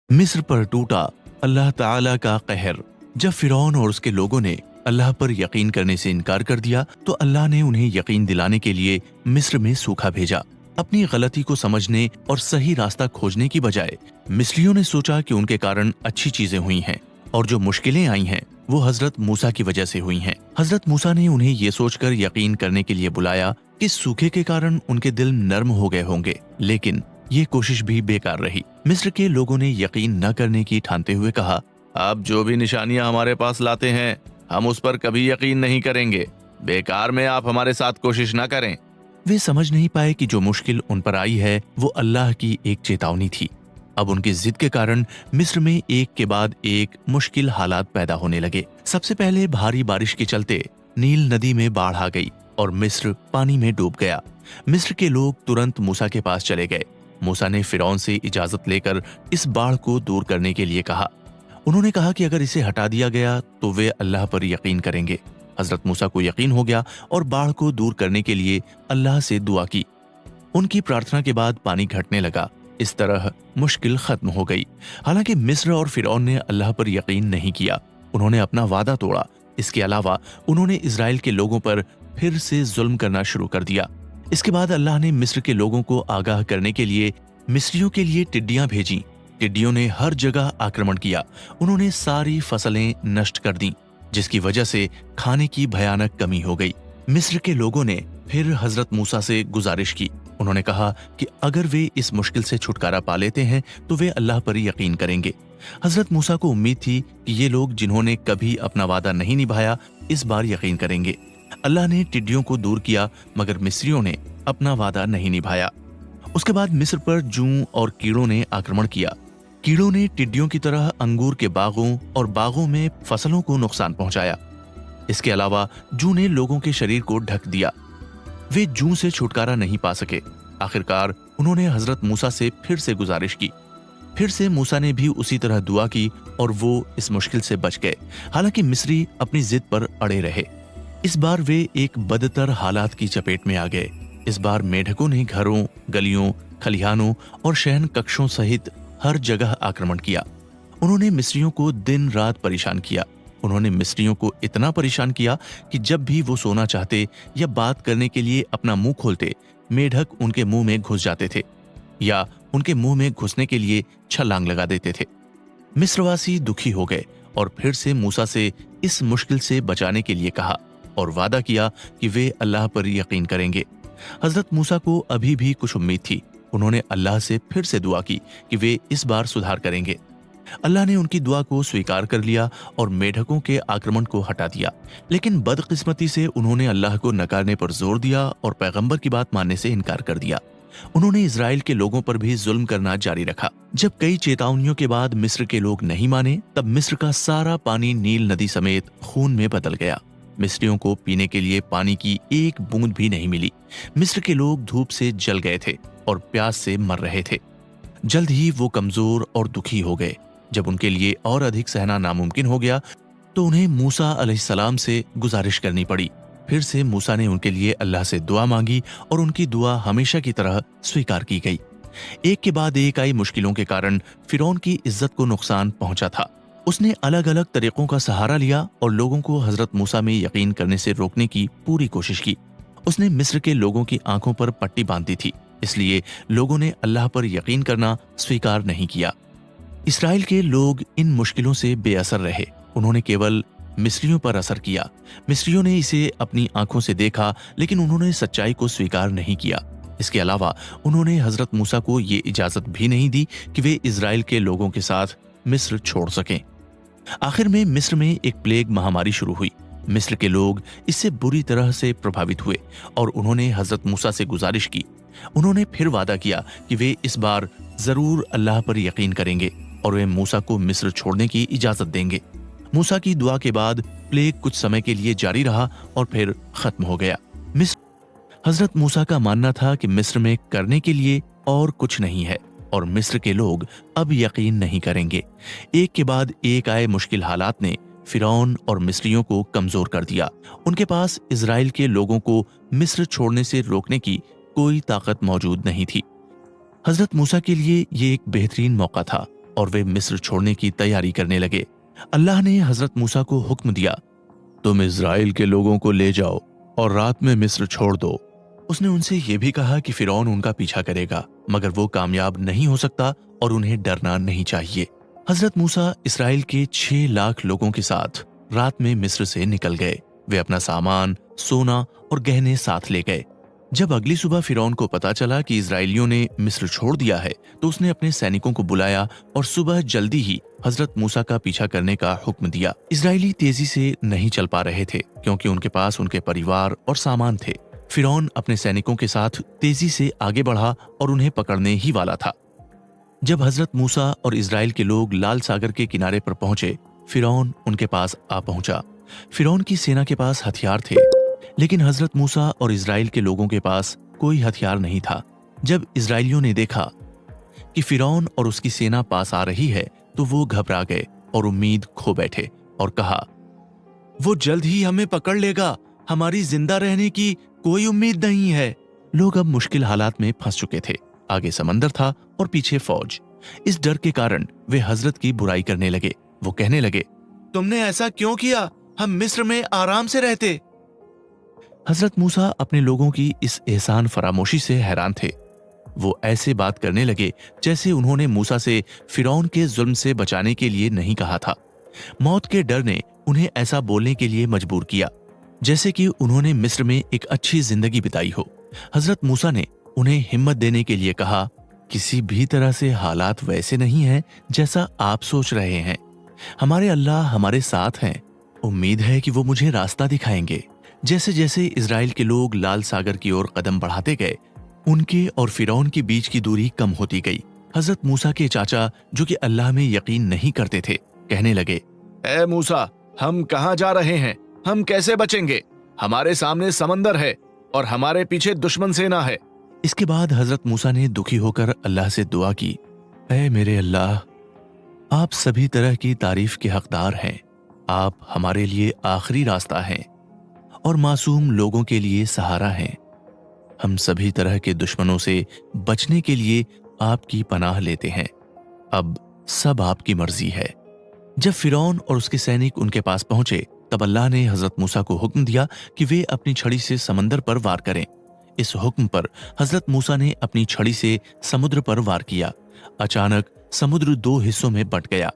मिस्र पर टूटा अल्लाह ताला का कहर। जब फिरौन और उसके लोगों ने अल्लाह पर यकीन करने से इनकार कर दिया तो अल्लाह ने उन्हें यकीन दिलाने के लिए मिस्र में सूखा भेजा। अपनी गलती को समझने और सही रास्ता खोजने की बजाय मिस्रियों ने सोचा कि उनके कारण अच्छी चीजें हुई हैं और जो मुश्किलें आई हैं वो हजरत मूसा की वजह से हुई हैं। हजरत मूसा ने उन्हें ये सोचकर यकीन करने के लिए बुलाया कि सूखे के कारण उनके दिल नर्म हो गए होंगे, लेकिन ये कोशिश भी बेकार रही। मिस्र के लोगों ने यकीन न करने की ठानते हुए कहा, आप जो भी निशानियां हमारे पास लाते हैं हम उस पर कभी यकीन नहीं करेंगे, बेकार में आप हमारे साथ कोशिश न करें। वे समझ नहीं पाए कि जो मुश्किल उन पर आई है वो अल्लाह की एक चेतावनी थी। अब उनकी जिद के कारण मिस्र में एक के बाद एक मुश्किल हालात पैदा होने लगे। सबसे पहले भारी बारिश के चलते नील नदी में बाढ़ आ गई और मिस्र पानी में डूब गया। मिस्र के लोग तुरंत मूसा के पास चले गए। मूसा ने फिरौन से इजाजत लेकर इस बाढ़ को दूर करने के लिए कहा। उन्होंने कहा कि अगर इसे हटा दिया गया तो वे अल्लाह पर यकीन करेंगे। हजरत मूसा को यकीन हो गया और बाढ़ को दूर करने के लिए अल्लाह से दुआ की। उनकी प्रार्थना के बाद पानी घटने लगा। इस तरह मुश्किल खत्म हो गई। हालांकि मिस्र और फिरौन ने अल्लाह पर यकीन नहीं किया, उन्होंने अपना वादा तोड़ा। इसके अलावा उन्होंने इजराइल के लोगों पर फिर से जुल्म करना शुरू कर दिया। इसके बाद अल्लाह ने मिस्र के लोगों को आगाह करने के लिए मिस्रियों के लिए टिड्डियां भेजी। टिड्डियों ने हर जगह आक्रमण किया। उन्होंने सारी फसलें नष्ट कर दी, जिसकी वजह से खाने की भयानक कमी हो गई। मिस्र के लोगों ने फिर हजरत मूसा से गुजारिश की। उन्होंने कहा कि अगर वे इस मुश्किल से छुटकारा पा लेते हैं तो वे अल्लाह पर यकीन करेंगे। हजरत मूसा को उम्मीद थी कि ये लोग जिन्होंने कभी अपना वादा नहीं निभाया इस बार यकीन करेंगे। अल्लाह ने टिड्डियों को दूर किया, मगर मिस्रियों ने अपना वादा नहीं निभाया। उसके बाद मिस्र पर जूं और कीड़ों ने आक्रमण किया। कीड़ों ने टिड्डियों की तरह अंगूर के बागों और बागों में फसलों को नुकसान पहुंचाया। इसके अलावा जूं ने लोगों के शरीर को ढक दिया। वे जूं से छुटकारा नहीं पा सके। आखिरकार उन्होंने हजरत मूसा से फिर से गुजारिश की। फिर से मूसा ने भी उसी तरह दुआ की और वो इस मुश्किल से बच गए। हालांकि मिस्री अपनी जिद पर अड़े रहे। इस बार वे एक बदतर हालात की चपेट में आ गए। इस बार मेढकों ने घरों, गलियों, खलिहानों और शयन कक्षों सहित हर जगह आक्रमण किया। उन्होंने मिस्रियों को दिन रात परेशान किया। उन्होंने मिस्रियों को इतना परेशान किया कि जब भी वो सोना चाहते या बात करने के लिए अपना मुंह खोलते, मेढक उनके मुंह में घुस जाते थे या उनके मुंह में घुसने के लिए छलांग लगा देते थे। मिस्रवासी दुखी हो गए और फिर से मूसा से इस मुश्किल से बचाने के लिए कहा और वादा किया कि वे अल्लाह पर यकीन करेंगे। हजरत मूसा को अभी भी कुछ उम्मीद थी। उन्होंने अल्लाह से फिर से दुआ की कि वे इस बार सुधार करेंगे। अल्लाह ने उनकी दुआ को स्वीकार कर लिया और मेढकों के आक्रमण को हटा दिया। लेकिन बदकिस्मती से उन्होंने अल्लाह को नकारने पर जोर दिया और पैगंबर की बात मानने से इनकार कर दिया। उन्होंने इजराइल के लोगों पर भी जुल्म करना जारी रखा। जब कई चेतावनियों के बाद मिस्र के लोग नहीं माने, तब मिस्र का सारा पानी नील नदी समेत खून में बदल गया। मिस्रियों को पीने के लिए पानी की एक बूंद भी नहीं मिली। मिस्र के लोग धूप से जल गए थे और प्यास से मर रहे थे। जल्द ही वो कमजोर और दुखी हो गए। जब उनके लिए और अधिक सहना नामुमकिन हो गया तो उन्हें मूसा अलैहिस्सलाम से गुजारिश करनी पड़ी। फिर से मूसा ने उनके लिए अल्लाह से दुआ मांगी और उनकी दुआ हमेशा की तरह स्वीकार की गई। एक के बाद एक आई मुश्किलों के कारण फिरौन की इज्जत को नुकसान पहुंचा था। उसने अलग अलग तरीकों का सहारा लिया और लोगों को हजरत मूसा में यकीन करने से रोकने की पूरी कोशिश की। उसने मिस्र के लोगों की आंखों पर पट्टी बांधी थी, इसलिए लोगों ने अल्लाह पर यकीन करना स्वीकार नहीं किया। इसराइल के लोग इन मुश्किलों से बेअसर रहे। उन्होंने केवल मिस्रियों पर असर किया। मिस्रियों ने इसे अपनी आंखों से देखा, लेकिन उन्होंने सच्चाई को स्वीकार नहीं किया। इसके अलावा उन्होंने हजरत मूसा को ये इजाजत भी नहीं दी कि वे इजराइल के लोगों के साथ मिस्र छोड़ सकें। आखिर में मिस्र में एक प्लेग महामारी शुरू हुई। मिस्र के लोग इससे बुरी तरह से प्रभावित हुए और उन्होंने हजरत मूसा से गुजारिश की। उन्होंने फिर वादा किया कि वे इस बार जरूर अल्लाह पर यकीन करेंगे और वे मूसा को मिस्र छोड़ने की इजाजत देंगे। मूसा की दुआ के बाद प्लेग कुछ समय के लिए जारी रहा और फिर खत्म हो गया। हजरत मूसा का मानना था कि मिस्र में करने के लिए और कुछ नहीं है और मिस्र के लोग अब यकीन नहीं करेंगे। एक के बाद एक आए मुश्किल हालात ने फिरौन और मिस्रियों को कमजोर कर दिया। उनके पास इजराइल के लोगों को मिस्र छोड़ने से रोकने की कोई ताकत मौजूद नहीं थी। हजरत मूसा के लिए ये एक बेहतरीन मौका था। और वे मिस्र छोड़ने की तैयारी करने लगे। अल्लाह ने हजरत मूसा को हुक्म दिया, तुम इज़राइल के लोगों को ले जाओ और रात में मिस्र छोड़ दो। उसने उनसे ये भी कहा कि फिरौन उनका पीछा करेगा, मगर वो कामयाब नहीं हो सकता और उन्हें डरना नहीं चाहिए। हजरत मूसा इस्राएल के 6 लाख लोगों के साथ रात में मिस्र से निकल गए। वे अपना सामान, सोना और गहने साथ ले गए। जब अगली सुबह फिरौन को पता चला कि इजरायलियों ने मिस्र छोड़ दिया है, तो उसने अपने सैनिकों को बुलाया और सुबह जल्दी ही हजरत मूसा का पीछा करने का हुक्म दिया। इजरायली तेजी से नहीं चल पा रहे थे क्योंकि उनके पास उनके परिवार और सामान थे। फिरौन अपने सैनिकों के साथ तेजी से आगे बढ़ा और उन्हें पकड़ने ही वाला था। जब हजरत मूसा और इजराइल के लोग लाल सागर के किनारे पर पहुंचे, फिरौन उनके पास आ पहुंचा। फिरौन की सेना के पास हथियार थे, लेकिन हजरत मूसा और इजराइल के लोगों के पास कोई हथियार नहीं था। जब इजराइलियों ने देखा कि फिरौन और उसकी सेना पास आ रही है, तो वो घबरा गए और उम्मीद खो बैठे और कहा, वो जल्द ही हमें पकड़ लेगा, हमारी जिंदा रहने की कोई उम्मीद नहीं है। लोग अब मुश्किल हालात में फंस चुके थे। आगे समंदर था और पीछे फौज। इस डर के कारण वे हजरत की बुराई करने लगे। वो कहने लगे, तुमने ऐसा क्यों किया? हम मिस्र में आराम से रहते। हजरत मूसा अपने लोगों की इस एहसान फरामोशी से हैरान थे। वो ऐसे बात करने लगे जैसे उन्होंने मूसा से फिरौन के जुल्म से बचाने के लिए नहीं कहा था। मौत के डर ने उन्हें ऐसा बोलने के लिए मजबूर किया जैसे कि उन्होंने मिस्र में एक अच्छी जिंदगी बिताई हो। हजरत मूसा ने उन्हें हिम्मत देने के लिए कहा, किसी भी तरह से हालात वैसे नहीं हैं जैसा आप सोच रहे हैं। हमारे अल्लाह हमारे साथ हैं। उम्मीद है कि वो मुझे रास्ता दिखाएंगे। जैसे जैसे इजराइल के लोग लाल सागर की ओर कदम बढ़ाते गए, उनके और फिरौन के बीच की दूरी कम होती गई। हजरत मूसा के चाचा, जो कि अल्लाह में यकीन नहीं करते थे, कहने लगे, ए मूसा, हम कहाँ जा रहे हैं? हम कैसे बचेंगे? हमारे सामने समंदर है और हमारे पीछे दुश्मन सेना है। इसके बाद हजरत मूसा ने दुखी होकर अल्लाह से दुआ की, ऐ मेरे अल्लाह, आप सभी तरह की तारीफ के हकदार हैं। आप हमारे लिए आखिरी रास्ता हैं और मासूम लोगों के लिए सहारा हैं। हम सभी तरह के दुश्मनों से बचने के लिए आपकी पनाह लेते हैं। अब सब आपकी मर्जी है। जब फिरौन और उसके सैनिक उनके पास पहुंचे, तब अल्लाह ने हजरत मूसा को हुक्म दिया कि वे अपनी छड़ी से समंदर पर वार करें। इस हुक्म पर हजरत मूसा ने अपनी छड़ी से समुद्र पर वार किया। अचानक समुद्र 2 हिस्सों में बंट गया,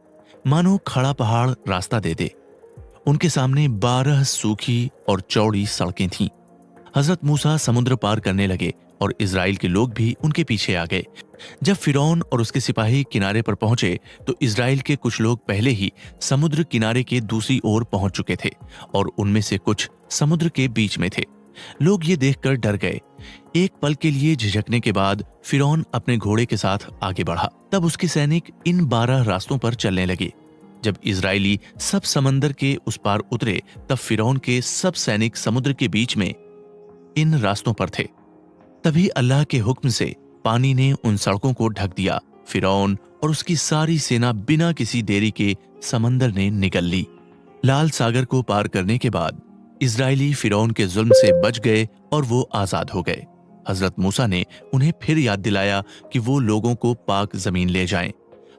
मानो खड़ा पहाड़ रास्ता दे दे। उनके सामने 12 सूखी और चौड़ी सड़कें थीं। हजरत मूसा समुद्र पार करने लगे और इजराइल के लोग भी उनके पीछे आ गए। जब फिरौन और उसके सिपाही किनारे पर पहुंचे, तो इजराइल के कुछ लोग पहले ही समुद्र किनारे के दूसरी ओर पहुंच चुके थे और उनमें से कुछ समुद्र के बीच में थे। लोग ये देखकर डर गए। एक पल के लिए झिझकने के बाद फिरौन अपने घोड़े के साथ आगे बढ़ा। तब उसके सैनिक इन 12 रास्तों पर चलने लगे। जब इजरायली सब समंदर के उस पार उतरे, तब फिरौन के सब सैनिक समुद्र के बीच में इन रास्तों पर थे। तभी अल्लाह के हुक्म से पानी ने उन सड़कों को ढक दिया। फिरौन और उसकी सारी सेना बिना किसी देरी के समंदर ने निगल ली। लाल सागर को पार करने के बाद इजरायली फिरौन के जुल्म से बच गए और वो आजाद हो गए। हजरत मूसा ने उन्हें फिर याद दिलाया कि वो लोगों को पाक जमीन ले जाएं।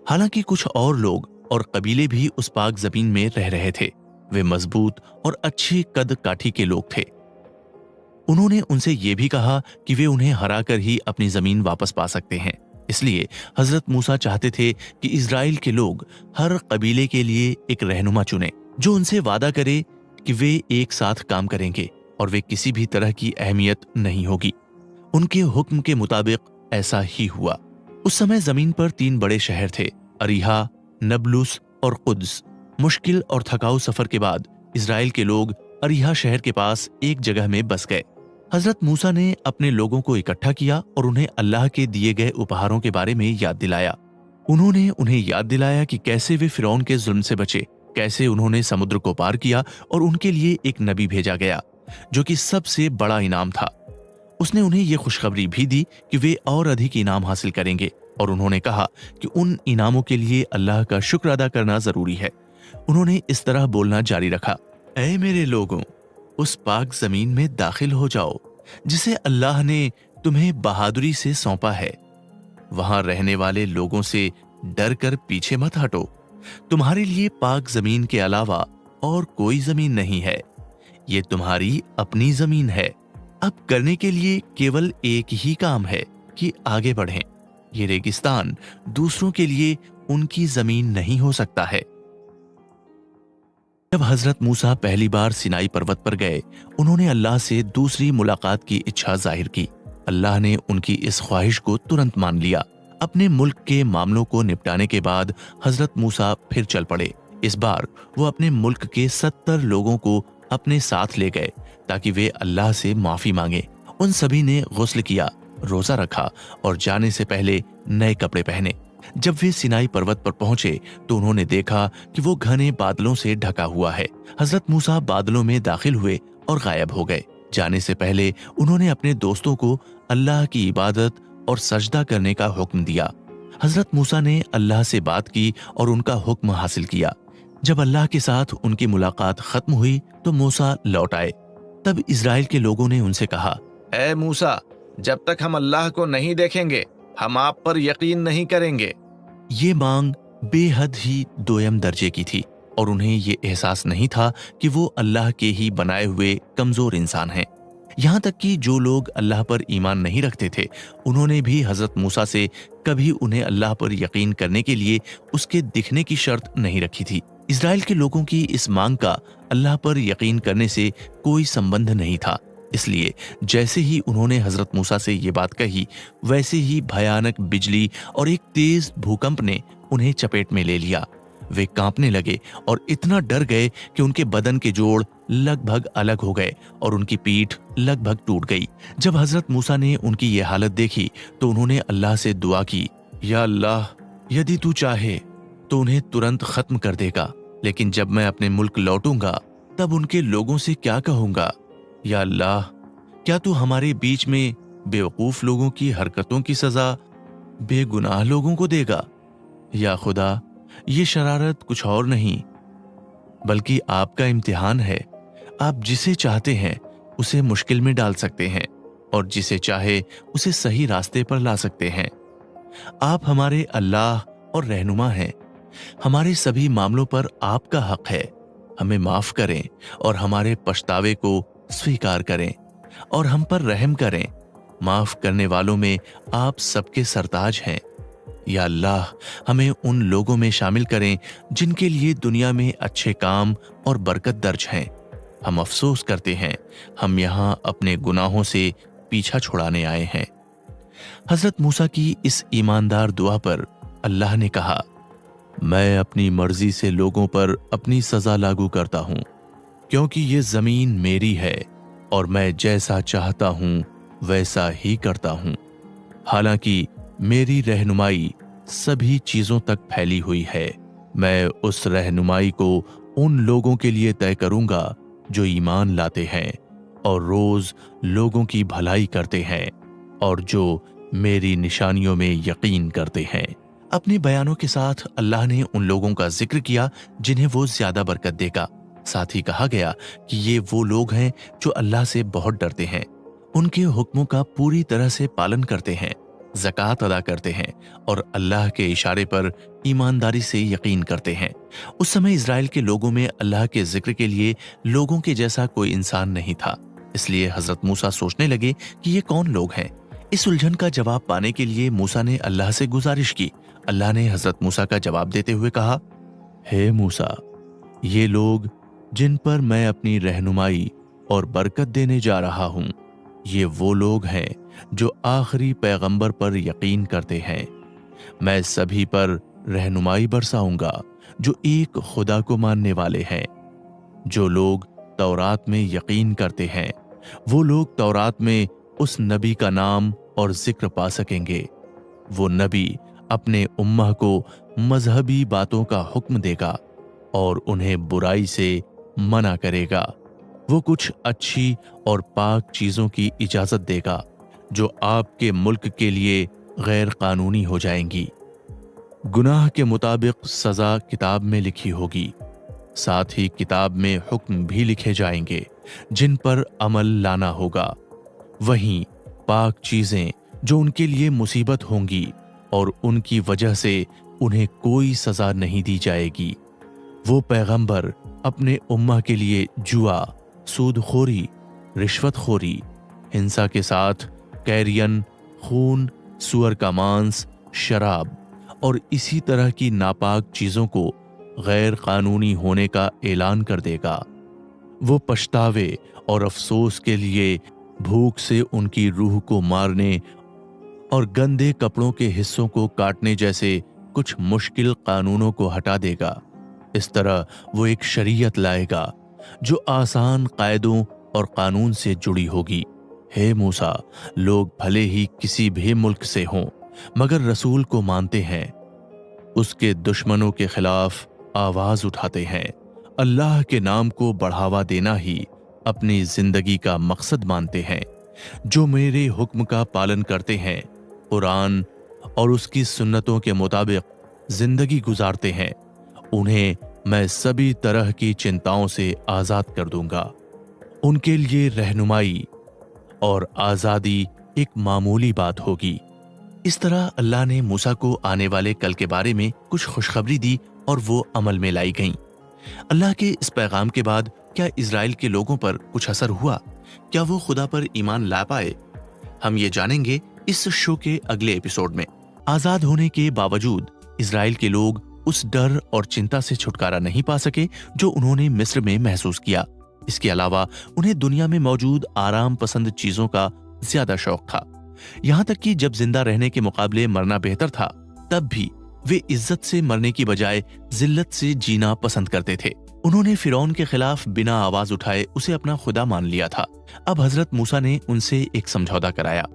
हालांकि कुछ और लोग और कबीले भी उस पाक जमीन में रह रहे थे। वे मजबूत और अच्छी कद काठी के लोग थे। उन्होंने उनसे ये भी कहा कि वे उन्हें हराकर ही अपनी जमीन वापस पा सकते हैं। इसलिए हजरत मूसा चाहते थे कि इजराइल के लोग हर कबीले के लिए एक रहनुमा चुने, जो उनसे वादा करे कि वे एक साथ काम करेंगे और वे किसी भी तरह की अहमियत नहीं होगी। उनके हुक्म के मुताबिक ऐसा ही हुआ। उस समय जमीन पर 3 बड़े शहर थे, अरीहा, नबलुस और कुद्स। मुश्किल और थकाऊ सफर के बाद इजराइल के लोग अरीहा शहर के पास एक जगह में बस गए। हजरत मूसा ने अपने लोगों को इकट्ठा किया और उन्हें अल्लाह के दिए गए उपहारों के बारे में याद दिलाया। उन्होंने उन्हें याद दिलाया कि कैसे वे फिरौन के जुल्म से बचे, कैसे उन्होंने समुद्र को पार किया और उनके लिए एक नबी भेजा गया जो कि सबसे बड़ा इनाम था। उसने उन्हें यह खुशखबरी भी दी कि वे और अधिक इनाम हासिल करेंगे और उन्होंने कहा कि उन इनामों के लिए अल्लाह का शुक्र अदा करना जरूरी है। उन्होंने इस तरह बोलना जारी रखा, ऐ मेरे लोगों, उस पाक जमीन में दाखिल हो जाओ जिसे अल्लाह ने तुम्हें बहादुरी से सौंपा है। वहां रहने वाले लोगों से डर कर पीछे मत हटो। तुम्हारे लिए पाक जमीन के अलावा और कोई जमीन नहीं है। ये तुम्हारी अपनी जमीन है। अब करने के लिए केवल एक ही काम है कि आगे बढ़ें। ये रेगिस्तान दूसरों के लिए उनकी जमीन नहीं हो सकता है। जब हजरत मूसा पहली बार सिनाई पर्वत पर गए, उन्होंने अल्लाह से दूसरी मुलाकात की इच्छा जाहिर की। अल्लाह ने उनकी इस ख्वाहिश को तुरंत मान लिया। अपने मुल्क के मामलों को निपटाने के बाद हजरत मूसा फिर चल पड़े। इस बार वो अपने मुल्क के 70 लोगों को अपने साथ ले गए ताकि वे अल्लाह से माफी मांगे। उन सभी ने गुस्ल किया, रोजा रखा और जाने से पहले नए कपड़े पहने। जब वे सिनाई पर्वत पर पहुंचे तो उन्होंने देखा कि वो घने बादलों से ढका हुआ है। हजरत मूसा बादलों में दाखिल हुए और गायब हो गए। जाने से पहले उन्होंने अपने दोस्तों को अल्लाह की इबादत और सजदा करने का हुक्म दिया। हजरत मूसा ने अल्लाह से बात की और उनका हुक्म हासिल किया। जब अल्लाह के साथ उनकी मुलाकात खत्म हुई तो मूसा लौट आए। तब इजराइल के लोगों ने उनसे कहा, ऐ मूसा, जब तक हम अल्लाह को नहीं देखेंगे हम आप पर यकीन नहीं करेंगे। ये मांग बेहद ही दोयम दर्जे की थी और उन्हें ये एहसास नहीं था कि वो अल्लाह के ही बनाए हुए कमजोर इंसान हैं। यहाँ तक कि जो लोग अल्लाह पर ईमान नहीं रखते थे, उन्होंने भी हजरत मूसा से कभी उन्हें अल्लाह पर यकीन करने के लिए उसके दिखने की शर्त नहीं रखी थी। इजराइल के लोगों की इस मांग का अल्लाह पर यकीन करने से कोई संबंध नहीं था। इसलिए जैसे ही उन्होंने हजरत मूसा से ये बात कही, वैसे ही भयानक बिजली और एक तेज भूकंप ने उन्हें चपेट में ले लिया। वे कांपने लगे और इतना डर गए कि उनके बदन के जोड़ लगभग अलग हो गए और उनकी पीठ लगभग टूट गई। जब हजरत मूसा ने उनकी ये हालत देखी तो उन्होंने अल्लाह से दुआ की, या अल्लाह, यदि तू चाहे तो उन्हें तुरंत खत्म कर देगा, लेकिन जब मैं अपने मुल्क लौटूंगा तब उनके लोगों से क्या कहूंगा? या अल्लाह, क्या तू हमारे बीच में बेवकूफ लोगों की हरकतों की सजा बेगुनाह लोगों को देगा? या खुदा, ये शरारत कुछ और नहीं बल्कि आपका इम्तिहान है। आप जिसे चाहते हैं उसे मुश्किल में डाल सकते हैं और जिसे चाहे उसे सही रास्ते पर ला सकते हैं। आप हमारे अल्लाह और रहनुमा हैं। हमारे सभी मामलों पर आपका हक है। हमें माफ करें और हमारे पछतावे को स्वीकार करें और हम पर रहम करें। माफ करने वालों में आप सबके सरताज हैं। या अल्लाह, हमें उन लोगों में शामिल करें जिनके लिए दुनिया में अच्छे काम और बरकत दर्ज हैं। हम अफसोस करते हैं, हम यहाँ अपने गुनाहों से पीछा छुड़ाने आए हैं। हजरत मूसा की इस ईमानदार दुआ पर अल्लाह ने कहा, मैं अपनी मर्जी से लोगों पर अपनी सजा लागू करता हूं, क्योंकि ये जमीन मेरी है और मैं जैसा चाहता हूं वैसा ही करता हूं। हालांकि मेरी रहनुमाई सभी चीजों तक फैली हुई है। मैं उस रहनुमाई को उन लोगों के लिए तय करूंगा जो ईमान लाते हैं और रोज लोगों की भलाई करते हैं और जो मेरी निशानियों में यकीन करते हैं। अपने बयानों के साथ अल्लाह ने उन लोगों का जिक्र किया जिन्हें वो ज्यादा बरकत देगा। साथ ही कहा गया कि ये वो लोग हैं जो अल्लाह से बहुत डरते हैं, उनके हुक्मों का पूरी तरह से पालन करते हैं, ज़कात अदा करते हैं और अल्लाह के इशारे पर ईमानदारी से यकीन करते हैं। उस समय इजराइल के लोगों में अल्लाह के जिक्र के लिए लोगों के जैसा कोई इंसान नहीं था। इसलिए हजरत मूसा सोचने लगे कि ये कौन लोग हैं। इस उलझन का जवाब पाने के लिए मूसा ने अल्लाह से गुजारिश की। अल्लाह ने हजरत मूसा का जवाब देते हुए कहा, हे मूसा, ये लोग जिन पर मैं अपनी रहनुमाई और बरकत देने जा रहा हूं, ये वो लोग हैं जो आखिरी पैगंबर पर यकीन करते हैं। मैं सभी पर रहनुमाई बरसाऊंगा जो एक खुदा को मानने वाले हैं। जो लोग तौरात में यकीन करते हैं, वो लोग तौरात में उस नबी का नाम और जिक्र पा सकेंगे। वो नबी अपने उम्मह को मजहबी बातों का हुक्म देगा और उन्हें बुराई से मना करेगा। वो कुछ अच्छी और पाक चीजों की इजाजत देगा जो आपके मुल्क के लिए गैर कानूनी हो जाएंगी। गुनाह के मुताबिक सजा किताब में लिखी होगी। साथ ही किताब में हुक्म भी लिखे जाएंगे जिन पर अमल लाना होगा। वहीं पाक चीजें जो उनके लिए मुसीबत होंगी और उनकी वजह से उन्हें कोई सजा नहीं दी जाएगी। वो पैगंबर अपने उम्मा के लिए जुआ, सूदखोरी, रिश्वतखोरी, हिंसा के साथ कैरियन, खून, सुअर का मांस, शराब और इसी तरह की नापाक चीजों को गैर कानूनी होने का ऐलान कर देगा। वो पछतावे और अफसोस के लिए भूख से उनकी रूह को मारने और गंदे कपड़ों के हिस्सों को काटने जैसे कुछ मुश्किल कानूनों को हटा देगा। इस तरह वो एक शरीयत लाएगा जो आसान कायदों और कानून से जुड़ी होगी। हे मूसा, लोग भले ही किसी भी मुल्क से हों मगर रसूल को मानते हैं, उसके दुश्मनों के खिलाफ आवाज उठाते हैं, अल्लाह के नाम को बढ़ावा देना ही अपनी जिंदगी का मकसद मानते हैं, जो मेरे हुक्म का पालन करते हैं, कुरान और उसकी सुन्नतों के मुताबिक जिंदगी गुजारते हैं, उन्हें मैं सभी तरह की चिंताओं से आजाद कर दूंगा। उनके लिए रहनुमाई और आजादी एक मामूली बात होगी। इस तरह अल्लाह ने मूसा को आने वाले कल के बारे में कुछ खुशखबरी दी और वो अमल में लाई गईं। अल्लाह के इस पैगाम के बाद क्या इजराइल के लोगों पर कुछ असर हुआ? क्या वो खुदा पर ईमान ला पाए? हम ये जानेंगे इस शो के अगले एपिसोड में। आजाद होने के बावजूद इजराइल के लोग उस डर और चिंता से छुटकारा नहीं पा सके जो उन्होंने मिस्र में महसूस किया। इसके अलावा उन्हें दुनिया में मौजूद आराम पसंद चीजों का ज्यादा शौक था। यहाँ तक कि जब जिंदा रहने के मुकाबले मरना बेहतर था, तब भी वे इज्जत से मरने की बजाय जिल्लत से जीना पसंद करते थे। उन्होंने फिरौन के खिलाफ बिना आवाज उठाए उसे अपना खुदा मान लिया था। अब हजरत मूसा ने उनसे एक समझौता कराया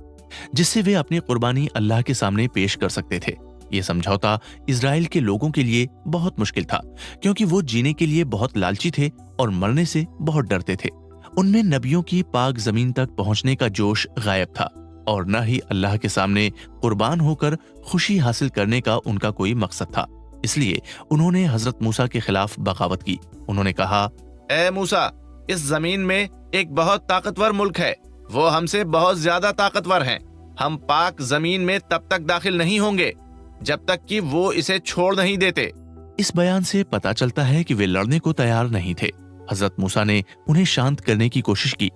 जिससे वे अपनी कुर्बानी अल्लाह के सामने पेश कर सकते थे। ये समझौता इजराइल के लोगों के लिए बहुत मुश्किल था क्योंकि वो जीने के लिए बहुत लालची थे और मरने से बहुत डरते थे। उनमें नबियों की पाक जमीन तक पहुंचने का जोश गायब था और न ही अल्लाह के सामने कुर्बान होकर खुशी हासिल करने का उनका कोई मकसद था। इसलिए उन्होंने हजरत मूसा के खिलाफ बगावत की। उन्होंने कहा, ए मूसा, इस जमीन में एक बहुत ताकतवर मुल्क है, वो हमसे बहुत ज्यादा ताकतवर हैं। हम पाक जमीन में तब तक दाखिल नहीं होंगे जब तक कि वो इसे छोड़ नहीं देते। इस बयान से पता चलता है कि वे लड़ने को तैयार नहीं थे। हजरत मूसा ने उन्हें शांत करने की कोशिश की।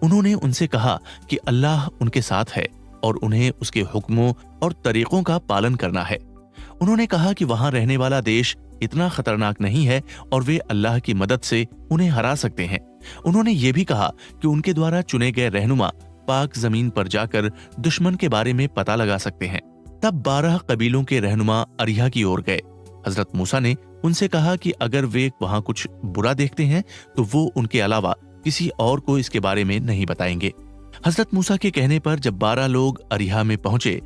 उन्होंने उनसे कहा कि अल्लाह उनके साथ है और उन्हें उसके हुक्मों और तरीकों का पालन करना है। उन्होंने कहा कि वहां रहने वाला देश इतना खतरनाक नहीं है और वे अल्लाह की मदद से उन्हें हरा सकते हैं। उन्होंने ये भी कहा कि उनके द्वारा चुने गए रहनुमा पाक जमीन पर जाकर दुश्मन के बारे में पता लगा सकते हैं। तब 12 कबीलों के रहनुमा अरिहा की ओर गए। हजरत मूसा ने उनसे कहा कि अगर वे वहां कुछ बुरा देखते हैं तो वो उनके अलावा किसी और को इसके बारे में नहीं बताएंगे। हजरत मूसा के कहने पर जब 12 लोग अरिहा में पहुंचे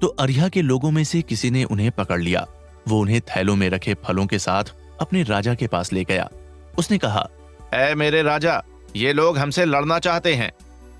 तो अरिहा के लोगों में से किसी ने उन्हें पकड़ लिया। वो उन्हें थैलों में रखे फलों के साथ अपने राजा के पास ले गया। उसने कहा, ऐ मेरे राजा, ये लोग हमसे लड़ना चाहते हैं।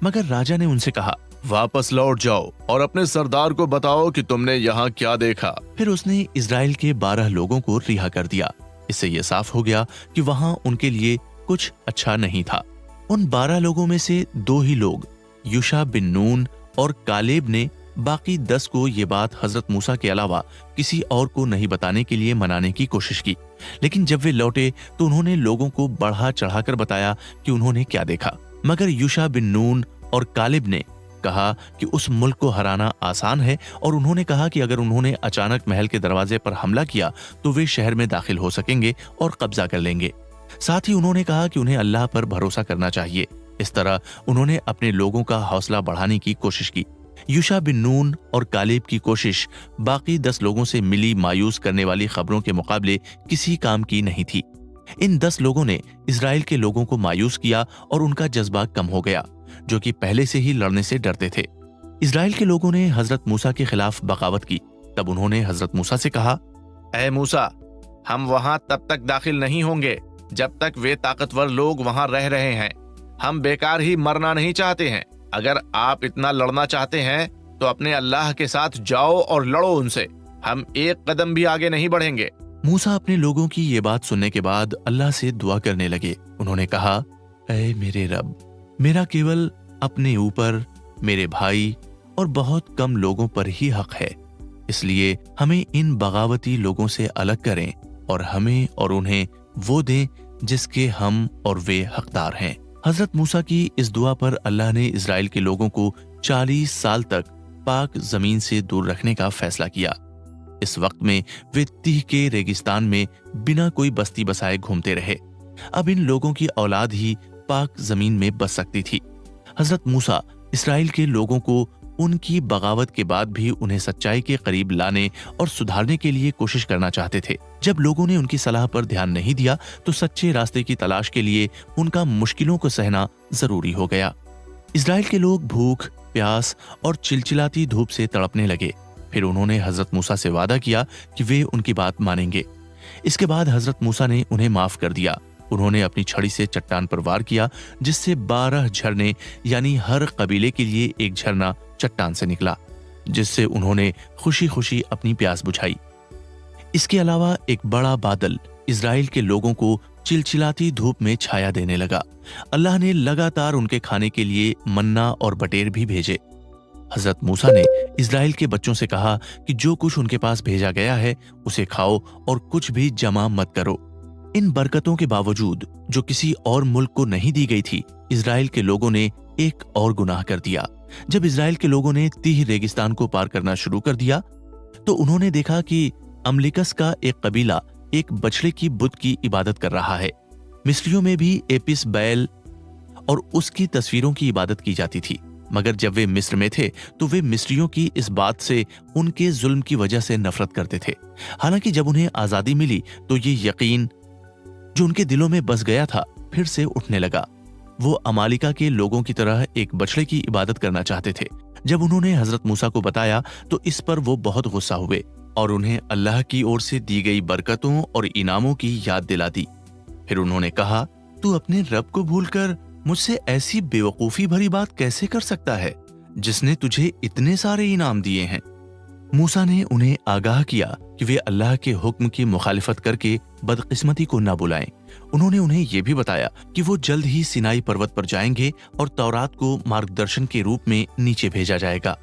मगर राजा ने उनसे कहा, वापस लौट जाओ और अपने सरदार को बताओ कि तुमने यहाँ क्या देखा। फिर उसने इजराइल के 12 लोगों को रिहा कर दिया। इससे यह साफ हो गया कि वहां उनके लिए कुछ अच्छा नहीं था। उन 12 लोगों में से 2 ही लोग, यूशा बिन नून और कालेब, ने बाकी 10 को ये बात हजरत मूसा के अलावा किसी और को नहीं बताने के लिए मनाने की कोशिश की। लेकिन जब वे लौटे तो उन्होंने लोगों को बढ़ा चढ़ाकर बताया कि उन्होंने क्या देखा। मगर यूशा बिन नून और कालेब ने कहा कि उस मुल्क को हराना आसान है और उन्होंने कहा कि अगर उन्होंने अचानक महल के दरवाजे पर हमला किया तो वे शहर में दाखिल हो सकेंगे और कब्जा कर लेंगे। साथ ही उन्होंने कहा कि उन्हें अल्लाह पर भरोसा करना चाहिए। इस तरह उन्होंने अपने लोगों का हौसला बढ़ाने की कोशिश की। यूशा बिन नून और कालेब की कोशिश बाकी 10 लोगों से मिली मायूस करने वाली खबरों के मुकाबले किसी काम की नहीं थी। इन 10 लोगों ने इजराइल के लोगों को मायूस किया और उनका जज्बा कम हो गया, जो कि पहले से ही लड़ने से डरते थे। इजराइल के लोगों ने हजरत मूसा के खिलाफ बगावत की। तब उन्होंने हजरत मूसा से कहा, ऐ मूसा, हम वहां तब तक दाखिल नहीं होंगे जब तक वे ताकतवर लोग वहां रह रहे हैं। हम बेकार ही मरना नहीं चाहते हैं। अगर आप इतना लड़ना चाहते हैं तो अपने अल्लाह के साथ जाओ और लड़ो उनसे। हम एक कदम भी आगे नहीं बढ़ेंगे। मूसा अपने लोगों की ये बात सुनने के बाद अल्लाह से दुआ करने लगे। उन्होंने कहा, ऐ मेरे रब, मेरा केवल अपने ऊपर, मेरे भाई और बहुत कम लोगों पर ही हक है। اس لیے ہمیں ان بغاوتی لوگوں سے الگ کریں اور ہمیں اور انہیں وہ دیں جس کے ہم اور وہ حقدار ہیں۔ حضرت موسیٰ کی اس دعا پر اللہ نے اسرائیل کے لوگوں کو 40 سال تک پاک زمین سے دور رکھنے کا فیصلہ کیا۔ اس وقت میں وہ تیہ کے ریگستان میں بنا کوئی بستی بسائے گھومتے رہے۔ اب ان لوگوں کی اولاد ہی پاک زمین میں بس سکتی تھی۔ حضرت موسیٰ اسرائیل کے لوگوں کو ان کی بغاوت کے بعد بھی انہیں سچائی کے قریب لانے اور سدھارنے کے لیے کوشش کرنا چاہتے تھے۔ جب لوگوں نے ان کی صلاح پر دھیان نہیں دیا تو سچے راستے کی تلاش کے لیے ان کا مشکلوں کو سہنا ضروری ہو گیا۔ اسرائیل کے لوگ بھوک، پیاس اور چلچلاتی دھوپ سے تڑپنے لگے۔ پھر انہوں نے حضرت موسیٰ سے وعدہ کیا کہ وہ ان کی بات مانیں گے۔ اس کے بعد حضرت موسیٰ نے انہیں معاف کر دیا۔ انہوں نے اپنی چھڑی سے چٹان پر وار کیا جس سے 12 جھرنے یعنی ہر قبیلے کے لیے ایک جھرنا چٹان سے نکلا، جس سے انہوں نے خوشی خوشی اپنی پیاس بجھائی۔ اس کے علاوہ ایک بڑا بادل اسرائیل کے لوگوں کو چلچلاتی دھوپ میں چھایا دینے لگا۔ اللہ نے لگاتار ان کے کھانے کے لیے منا اور بٹیر بھی بھیجے۔ حضرت موسیٰ نے اسرائیل کے بچوں سے کہا کہ جو کچھ ان کے پاس بھیجا گیا ہے اسے کھاؤ اور کچھ بھی جمع مت کرو۔ ان برکتوں کے باوجود جو کسی اور ملک کو نہیں دی گئی تھی، اسرائیل کے لوگوں نے ایک اور گناہ کر دیا۔ جب اسرائیل کے لوگوں نے تیہ ریگستان کو پار کرنا شروع کر دیا تو انہوں نے دیکھا کہ املیکس کا ایک قبیلہ ایک بچڑے کی بت کی عبادت کر رہا ہے۔ مصریوں میں بھی ایپس بیل اور اس کی تصویروں کی عبادت کی جاتی تھی، مگر جب وہ مصر میں تھے تو وہ مصریوں کی اس بات سے ان کے ظلم کی وجہ سے نفرت کرتے تھے۔ حالانکہ جب انہیں آزادی ملی تو یہ یقین جو ان کے دلوں میں بس گیا تھا پھر سے اٹھنے لگا۔ وہ امالیکا کے لوگوں کی طرح ایک بچڑے کی عبادت کرنا چاہتے تھے۔ جب انہوں نے حضرت موسیٰ کو بتایا تو اس پر وہ بہت غصہ ہوئے اور انہیں اللہ کی اور سے دی گئی برکتوں اور انعاموں کی یاد دلا دی۔ پھر انہوں نے کہا، تو اپنے رب کو بھول کر مجھ سے ایسی بے وقوفی بھری بات کیسے کر سکتا ہے جس نے تجھے اتنے سارے انعام دیے ہیں؟ موسیٰ نے انہیں آگاہ کیا کہ وہ اللہ کے حکم کی مخالفت کر کے بدقسمتی کو نہ بلائیں۔ انہوں نے انہیں یہ بھی بتایا کہ وہ جلد ہی سینائی پروت پر جائیں گے اور تورات کو مارگدرشن کے روپ میں نیچے بھیجا جائے گا۔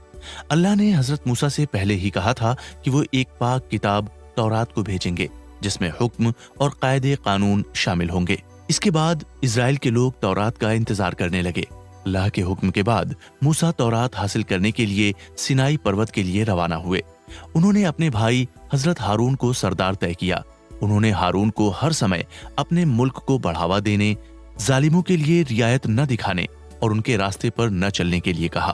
اللہ نے حضرت موسیٰ سے پہلے ہی کہا تھا کہ وہ ایک پاک کتاب تورات کو بھیجیں گے جس میں حکم اور قاعدے قانون شامل ہوں گے۔ اس کے بعد اسرائیل کے لوگ تورات کا انتظار کرنے لگے۔ اللہ کے حکم کے بعد موسیٰ تورات حاصل کرنے کے لیے سینائی پروت کے لیے روانہ ہوئے۔ انہوں نے اپنے بھائی حضرت ہارون کو سردار طے کیا۔ انہوں نے ہارون کو ہر سمے اپنے ملک کو بڑھاوا دینے، ظالموں کے لیے رعایت نہ دکھانے اور ان کے راستے پر نہ چلنے کے لیے کہا۔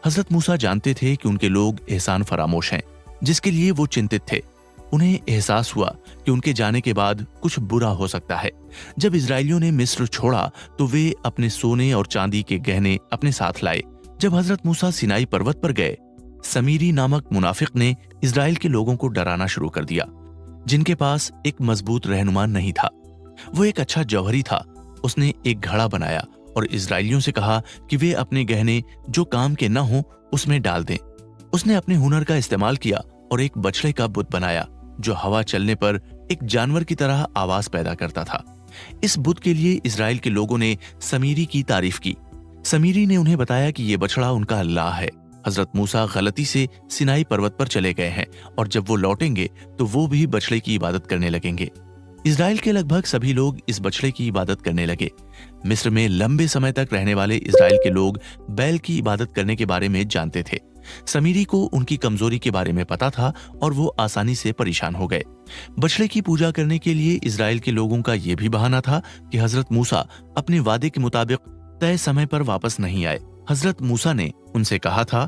حضرت موسیٰ جانتے تھے کہ ان کے لوگ احسان فراموش ہیں، جس کے لیے وہ چنتت تھے۔ انہیں احساس ہوا کہ ان کے جانے کے بعد کچھ برا ہو سکتا ہے۔ جب اسرائیلیوں نے مصر چھوڑا تو وہ اپنے سونے اور چاندی کے گہنے اپنے ساتھ لائے۔ جب حضرت موسیٰ سینائی پروت پر گئے، سمیری نامک منافق نے اسرائیل کے لوگوں کو ڈرانا شروع کر دیا، جن کے پاس ایک مضبوط رہنما نہیں تھا۔ وہ ایک اچھا جوہری تھا۔ اس نے ایک گھڑا بنایا اور اسرائیلیوں سے کہا کہ وہ اپنے گہنے جو کام کے نہ ہوں اس میں ڈال دیں۔ اس نے اپنے ہنر کا استعمال کیا اور ایک بچڑے کا بت بنایا جو ہوا چلنے پر ایک جانور کی طرح آواز پیدا کرتا تھا۔ اس بت کے لیے اسرائیل کے لوگوں نے سمیری کی تعریف کی۔ سمیری نے انہیں بتایا کہ یہ بچڑا ان کا اللہ ہے۔ حضرت موسیٰ غلطی سے سینائی پروت پر چلے گئے ہیں اور جب وہ لوٹیں گے تو وہ بھی بچڑے کی عبادت کرنے لگیں گے۔ اسرائیل کے لگ بھگ سبھی لوگ اس بچڑے کی عبادت کرنے لگے۔ مصر میں لمبے سمے تک رہنے والے اسرائیل کے لوگ بیل کی عبادت کرنے کے بارے میں جانتے تھے۔ سمیری کو ان کی کمزوری کے بارے میں پتا تھا اور وہ آسانی سے پریشان ہو گئے۔ بچڑے کی پوجا کرنے کے لیے اسرائیل کے لوگوں کا یہ بھی بہانہ تھا کہ حضرت موسیٰ اپنے وعدے کے مطابق طے سمے پر واپس نہیں آئے۔ حضرت موسیٰ نے ان سے کہا تھا،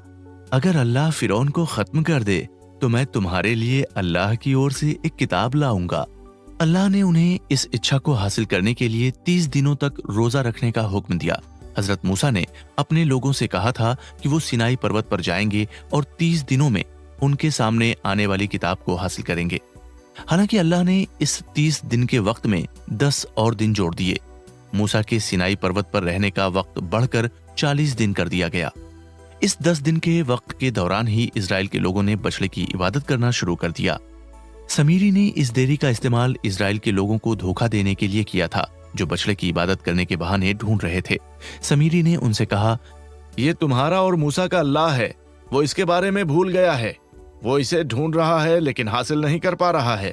اگر اللہ فرعون کو ختم کر دے تو میں تمہارے لیے اللہ کی اور سے ایک کتاب لاؤں گا۔ اللہ نے انہیں اس اچھا کو حاصل کرنے کے لیے 30 دنوں تک روزہ رکھنے کا حکم دیا۔ حضرت موسیٰ نے اپنے لوگوں سے کہا تھا کہ وہ سینائی پروت پر جائیں گے اور 30 دنوں میں ان کے سامنے آنے والی کتاب کو حاصل کریں گے۔ حالانکہ اللہ نے اس 30 دن کے وقت میں 10 اور دن جوڑ دیے۔ موسیٰ کے سینائی پروت پر رہنے کا وقت بڑھ کر 40 دن کر دیا گیا۔ اس 10 دن کے وقت کے دوران ہی اسرائیل کے لوگوں نے بچڑے کی عبادت کرنا شروع کر دیا۔ سمیری نے اس دیری کا استعمال اسرائیل کے لوگوں کو دھوکہ دینے کے لیے کیا تھا، جو بچڑے کی عبادت کرنے کے بہانے ڈھونڈ رہے تھے۔ سمیری نے ان سے کہا، یہ تمہارا اور موسیٰ کا اللہ ہے، وہ اس کے بارے میں بھول گیا ہے۔ وہ اسے ڈھونڈ رہا ہے لیکن حاصل نہیں کر پا رہا ہے۔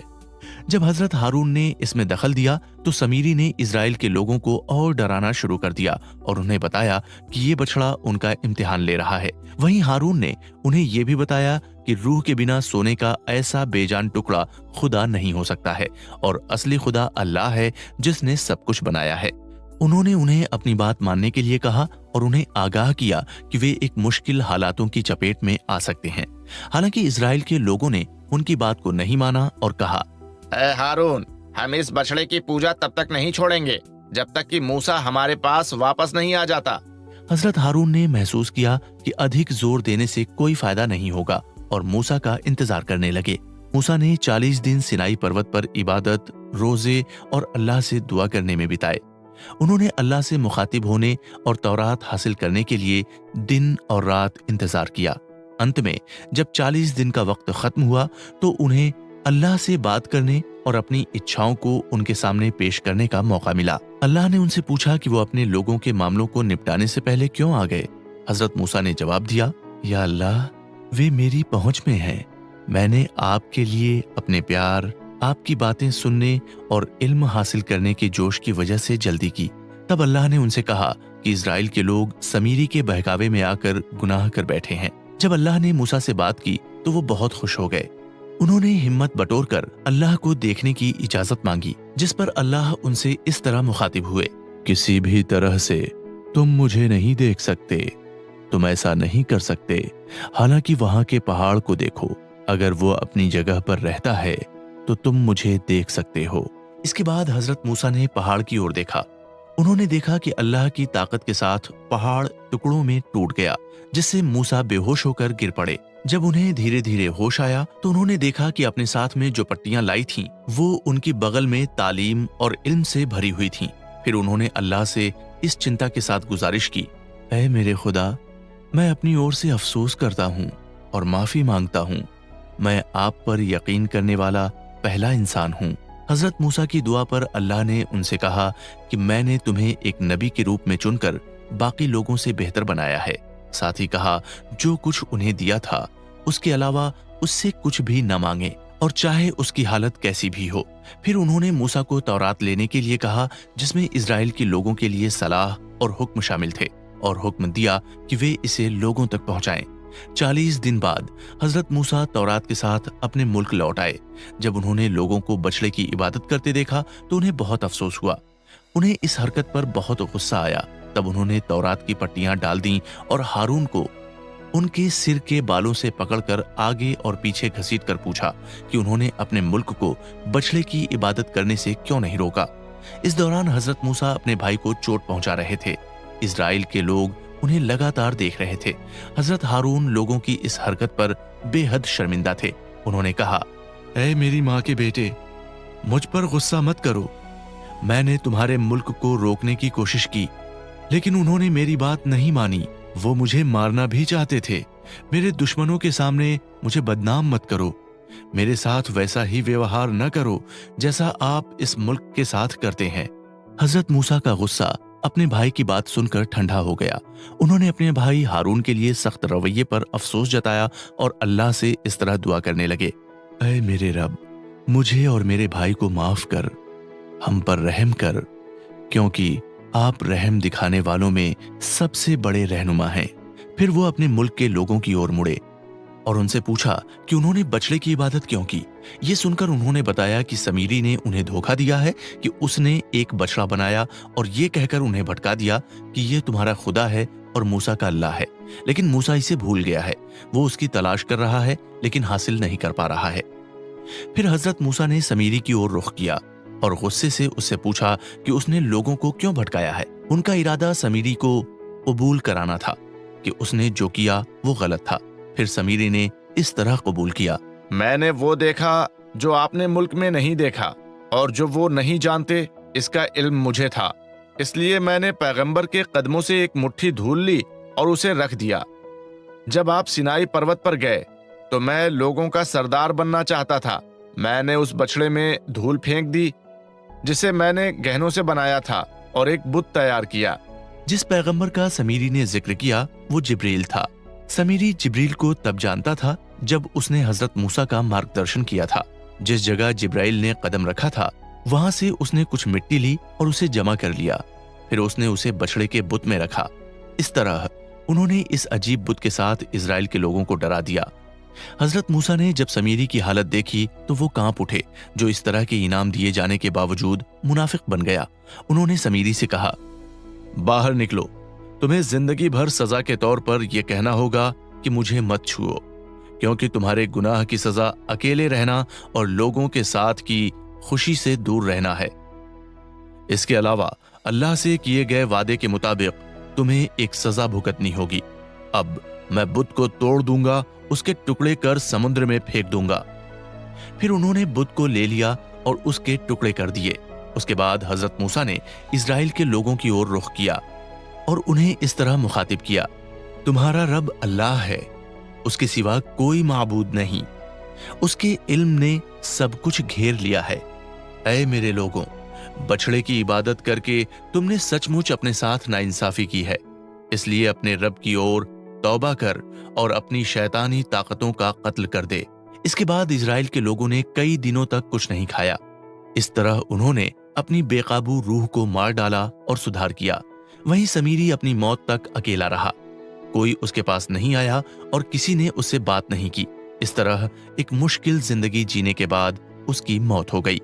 جب حضرت ہارون نے اس میں دخل دیا تو سمیری نے اسرائیل کے لوگوں کو اور ڈرانا شروع کر دیا اور انہیں بتایا کہ یہ بچڑا ان کا امتحان لے رہا ہے۔ وہیں ہارون نے انہیں یہ بھی بتایا کہ روح کے بنا سونے کا ایسا بے جان ٹکڑا خدا نہیں ہو سکتا ہے اور اصلی خدا اللہ ہے جس نے سب کچھ بنایا ہے۔ انہوں نے انہیں اپنی بات ماننے کے لیے کہا اور انہیں آگاہ کیا کہ وہ ایک مشکل حالاتوں کی چپیٹ میں آ سکتے ہیں۔ حالانکہ اسرائیل کے لوگوں نے ان کی بات کو نہیں مانا اور کہا، اے ہارون، ہم اس بچڑے کی پوجا تب تک نہیں چھوڑیں گے جب تک کہ موسیٰ ہمارے پاس واپس نہیں آ جاتا۔ حضرت ہارون نے محسوس کیا کہ ادھک زور دینے سے کوئی فائدہ نہیں ہوگا اور موسیٰ کا انتظار کرنے لگے۔ موسیٰ نے 40 دن سینائی پروت پر عبادت، روزے اور اللہ سے دعا کرنے میں بتائے۔ انہوں نے اللہ سے مخاطب ہونے اور تورات حاصل کرنے کے لیے دن اور رات انتظار کیا۔ انت میں جب 40 دن کا وقت ختم ہوا تو انہیں اللہ سے بات کرنے اور اپنی اچھاؤں کو ان کے سامنے پیش کرنے کا موقع ملا۔ اللہ نے ان سے پوچھا کہ وہ اپنے لوگوں کے معاملوں کو نپٹانے سے پہلے کیوں آ گئے؟ حضرت موسیٰ نے جواب دیا، یا اللہ، وہ میری پہنچ میں ہیں۔ میں نے آپ کے لیے اپنے پیار، آپ کی باتیں سننے اور علم حاصل کرنے کے جوش کی وجہ سے جلدی کی۔ تب اللہ نے ان سے کہا کہ اسرائیل کے لوگ سمیری کے بہکاوے میں آ کر گناہ کر بیٹھے ہیں۔ جب اللہ نے موسیٰ سے بات کی تو وہ بہت خوش ہو گئے۔ انہوں نے ہمت بٹور کر اللہ کو دیکھنے کی اجازت مانگی، جس پر اللہ ان سے اس طرح مخاطب ہوئے، کسی بھی طرح سے تم مجھے نہیں دیکھ سکتے، تم ایسا نہیں کر سکتے، حالانکہ وہاں کے پہاڑ کو دیکھو، اگر وہ اپنی جگہ پر رہتا ہے تو تم مجھے دیکھ سکتے ہو۔ اس کے بعد حضرت موسیٰ نے پہاڑ کی اور دیکھا۔ انہوں نے دیکھا کہ اللہ کی طاقت کے ساتھ پہاڑ ٹکڑوں میں ٹوٹ گیا، جس سے موسیٰ بے ہوش ہو کر گر پڑے۔ جب انہیں دھیرے دھیرے ہوش آیا تو انہوں نے دیکھا کہ اپنے ساتھ میں جو پٹیاں لائی تھیں وہ ان کی بغل میں تعلیم اور علم سے بھری ہوئی تھیں۔ پھر انہوں نے اللہ سے اس چنتا کے ساتھ گزارش کی، اے میرے خدا، میں اپنی اور سے افسوس کرتا ہوں اور معافی مانگتا ہوں، میں آپ پر یقین کرنے والا پہلا انسان ہوں۔ حضرت موسیٰ کی دعا پر اللہ نے ان سے کہا کہ میں نے تمہیں ایک نبی کے روپ میں چن کر باقی لوگوں سے بہتر بنایا ہے۔ ساتھ ہی کہا، جو کچھ انہیں دیا تھا اس کے علاوہ اس سے کچھ بھی نہ مانگیں، اور چاہے اس کی حالت کیسی بھی ہو۔ پھر انہوں نے موسیٰ کو تورات لینے کے لیے کہا، جس میں اسرائیل کے لوگوں کے لیے صلاح اور حکم شامل تھے، اور حکم دیا کہ وہ اسے لوگوں تک پہنچائیں۔ 40 دن بعد حضرت موسیٰ تورات کے ساتھ اپنے ملک لوٹ آئے۔ جب انہوں نے لوگوں کو بچڑے کی عبادت کرتے دیکھا تو انہیں بہت افسوس ہوا۔ انہیں اس حرکت پر بہت غصہ آیا۔ تب انہوں نے تورات کی پٹیاں ڈال دیں اور ہارون کو ان کے سر کے بالوں سے پکڑ کر آگے اور پیچھے گھسیٹ کر پوچھا کہ انہوں نے اپنے ملک کو بچڑے کی عبادت کرنے سے کیوں نہیں روکا۔ اس دوران حضرت موسیٰ اپنے بھائی کو چوٹ پہنچا رہے تھے۔ اسرائیل کے لوگ انہیں لگاتار دیکھ رہے تھے۔ حضرت ہارون لوگوں کی اس حرکت پر بے حد شرمندہ تھے۔ انہوں نے کہا، اے میری ماں کے بیٹے، مجھ پر غصہ مت کرو۔ میں نے تمہارے ملک کو روکنے کی کوشش کی، لیکن انہوں نے میری بات نہیں مانی۔ وہ مجھے مارنا بھی چاہتے تھے۔ میرے دشمنوں کے سامنے مجھے بدنام مت کرو۔ میرے ساتھ ویسا ہی ویوہار نہ کرو جیسا آپ اس ملک کے ساتھ کرتے ہیں۔ حضرت موسیٰ کا غصہ اپنے بھائی کی بات سن کر ٹھنڈا ہو گیا۔ انہوں نے اپنے بھائی ہارون کے لیے سخت رویے پر افسوس جتایا اور اللہ سے اس طرح دعا کرنے لگے، اے میرے رب، مجھے اور میرے بھائی کو معاف کر، ہم پر رحم کر، کیونکہ آپ رحم دکھانے والوں میں سب سے بڑے رہنما ہیں۔ پھر وہ اپنے ملک کے لوگوں کی اور مڑے اور ان سے پوچھا کہ انہوں نے بچڑے کی عبادت کیوں کی۔ یہ سن کر انہوں نے بتایا کہ سمیری نے انہیں دھوکہ دیا ہے کہ اس نے ایک بچڑا بنایا اور یہ کہہ کر انہیں بھٹکا دیا کہ یہ تمہارا خدا ہے اور موسیٰ کا اللہ ہے، لیکن موسیٰ اسے بھول گیا ہے۔ وہ اس کی تلاش کر رہا ہے لیکن حاصل نہیں کر پا رہا ہے۔ پھر حضرت موسیٰ نے سمیری کی اور رخ کیا اور غصے سے اس سے پوچھا کہ اس نے لوگوں کو کیوں بھٹکایا ہے۔ ان کا ارادہ سمیری کو قبول کرانا تھا کہ اس نے جو کیا وہ غلط تھا۔ پھر سمیری نے اس طرح قبول کیا، میں نے وہ دیکھا جو آپ نے ملک میں نہیں دیکھا، اور جو وہ نہیں جانتے اس کا علم مجھے تھا، اس لیے میں نے پیغمبر کے قدموں سے ایک مٹھی دھول لی اور اسے رکھ دیا۔ جب آپ سینائی پروت پر گئے تو میں لوگوں کا سردار بننا چاہتا تھا۔ میں نے اس بچڑے میں دھول پھینک دی جسے میں نے گہنوں سے بنایا تھا اور ایک بت تیار کیا۔ جس پیغمبر کا سمیری نے ذکر کیا وہ جبریل تھا۔ समीरी जिब्रील को तब जानता था जब उसने हजरत मूसा का मार्गदर्शन किया था। जिस जगह जिब्राइल ने कदम रखा था वहां से उसने कुछ मिट्टी ली और उसे जमा कर लिया। फिर उसने उसे बछड़े के बुत में रखा। इस तरह उन्होंने इस अजीब बुत के साथ इजराइल के लोगों को डरा दिया। हजरत मूसा ने जब समीरी की हालत देखी तो वो कांप उठे, जो इस तरह के इनाम दिए जाने के बावजूद मुनाफिक बन गया। उन्होंने समीरी से कहा, बाहर निकलो, तुम्हें जिंदगी भर सजा के तौर पर यह कहना होगा कि मुझे मत छुओ, क्योंकि तुम्हारे गुनाह की सजा अकेले रहना और लोगों के साथ की खुशी से दूर रहना है। इसके अलावा अल्लाह से किए गए वादे के मुताबिक तुम्हें एक सजा भुगतनी होगी। अब मैं बुत को तोड़ दूंगा, उसके टुकड़े कर समुद्र में फेंक दूंगा। फिर उन्होंने बुत को ले लिया और उसके टुकड़े कर दिए। उसके बाद हजरत मूसा ने इजराइल के लोगों की ओर रुख किया और उन्हें इस तरह मुखातिब किया, तुम्हारा रब अल्लाह है, उसके सिवा कोई माबूद नहीं, उसके इल्म ने सब कुछ घेर लिया है। ऐ मेरे लोगों, बछड़े की इबादत करके तुमने सचमुच अपने साथ नाइंसाफी की है, इसलिए अपने रब की ओर तौबा कर और अपनी शैतानी ताकतों का कत्ल कर दे। इसके बाद इजराइल के लोगों ने कई दिनों तक कुछ नहीं खाया। इस तरह उन्होंने अपनी बेकाबू रूह को मार डाला और सुधार किया। वहीं समीरी अपनी मौत तक अकेला रहा। कोई उसके पास नहीं आया और किसी ने उससे बात नहीं की। इस तरह एक मुश्किल जिंदगी जीने के बाद उसकी मौत हो गई।